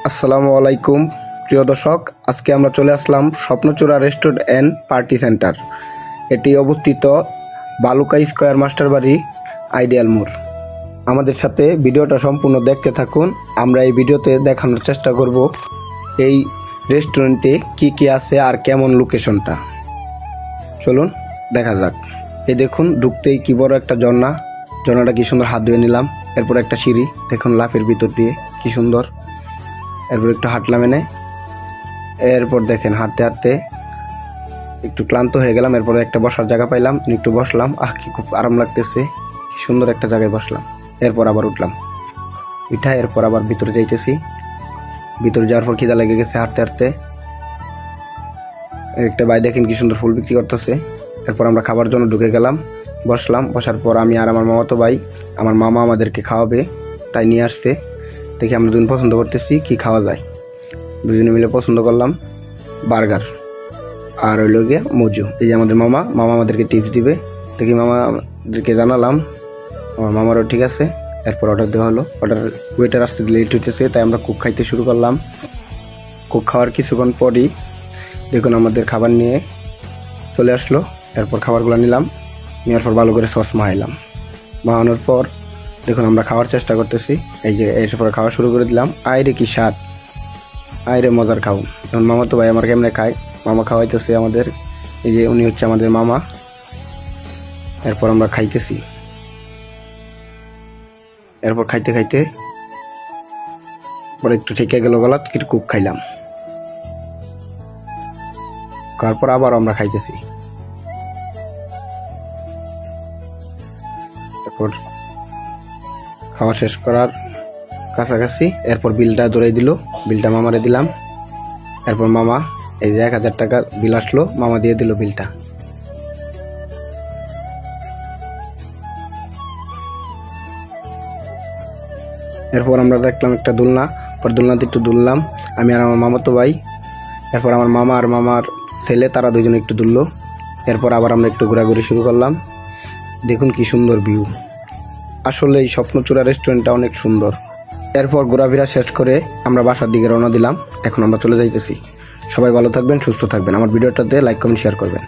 আসসালামু আলাইকুম প্রিয় দর্শক, আজকে আমরা চলে আসলাম Swapnachura restaurant and party centre. এটি অবস্থিত বালুকা স্কয়ার মাস্টার বাড়ি, আইডিয়াল মোড়। আমাদের সাথে ভিডিওটা সম্পূর্ণ দেখতে থাকুন। আমরা এই ভিডিওতে দেখানোর চেষ্টা করব এই রেস্টুরেন্টে কি কি আছে আর কেমন লোকেশনটা। চলুন দেখা যাক। এই দেখুন, ঢুকতেই কি বড় একটা ঝর্ণাটা কি সুন্দর, হাত ধুয়ে নিলাম। এরপর একটা সিঁড়ি দেখুন লাফের ভিতর দিয়ে কি সুন্দর। এরপর একটু হাঁটলাম এরপর দেখেন হাঁটতে হাঁটতে একটু ক্লান্ত হয়ে গেলাম। এরপরে একটা বসার জায়গা পাইলাম, একটু বসলাম। কি খুব আরাম লাগতেছে, কি সুন্দর একটা জায়গায় বসলাম। এরপর আবার উঠলাম, এরপর আবার ভিতরে যাইতেছি। ভিতরে যাওয়ার পর খিদা লেগে গেছে হাঁটতে হাঁটতে। একটা ভাই দেখেন কি সুন্দর ফুল বিক্রি করতেছে। এরপর আমরা খাবার জন্য ঢুকে গেলাম, বসলাম। বসার পর আমি আর আমার মামাতো ভাই, আমার মামা আমাদেরকে খাওয়াবে তাই নিয়ে আসছে। দেখি আমরা দুজন পছন্দ করতেছি কি খাওয়া যায়। দুজনে মিলে পছন্দ করলাম বার্গার আর হইল গিয়ে মজু। এই যে আমাদের মামা আমাদেরকে টিপস দিবে। দেখি মামাদেরকে জানালাম, আমার মামারও ঠিক আছে। এরপর অর্ডার দেওয়া হলো। ওয়েটার আসতে লেট হইতেছে তাই আমরা কুক খাইতে শুরু করলাম। কুক খাওয়ার কিছুক্ষণ পরই দেখুন আমাদের খাবার নিয়ে চলে আসলো। এরপর খাবারগুলো নিলাম, নেওয়ার পর ভালো করে সস মাখাইলাম। মাখানোর পর দেখুন আমরা খাওয়ার চেষ্টা করতেছি। এই যে এরপর খাওয়া শুরু করে দিলাম। আইরে কি স্বাদ, আইরে মজার খাও। এখন মামা তো ভাই আমার কেমনে খায়, মামা খাওয়াইতেছে আমাদের। এই যে উনি হচ্ছে আমাদের মামা। এরপর আমরা খাইতেছি। এরপর খাইতে খাইতে পরে একটু ঠেকে গেল গলাত, একটু কুক খাইলাম। খাওয়ার পর আবার আমরা খাইতেছি। এরপর খাওয়া শেষ করার কাছাকাছি এরপর বিলটা ধরাই দিল। বিলটা মামারে দিলাম। এরপর মামা এই যে 1000 টাকা বিল আসলো, মামা দিয়ে দিল বিলটা। এরপর আমরা দেখলাম একটা দোলনা, পর দোলনাতে একটু দুললাম আমি আর আমার মামাতো ভাই। এরপর আমার মামা আর মামার ছেলে, তারা দুজনে একটু দুললো। এরপর আবার আমরা একটু ঘোরাঘুরি শুরু করলাম। দেখুন কি সুন্দর ভিউ, আসলে এই স্বপ্নচূড়া রেস্টুরেন্টটা অনেক সুন্দর। এরপর ঘোরাফেরা শেষ করে আমরা বাসার দিকে রওনা দিলাম। এখন আমরা চলে যাইতেছি। সবাই ভালো থাকবেন, সুস্থ থাকবেন। আমার ভিডিওটাতে লাইক কমেন্ট শেয়ার করবেন।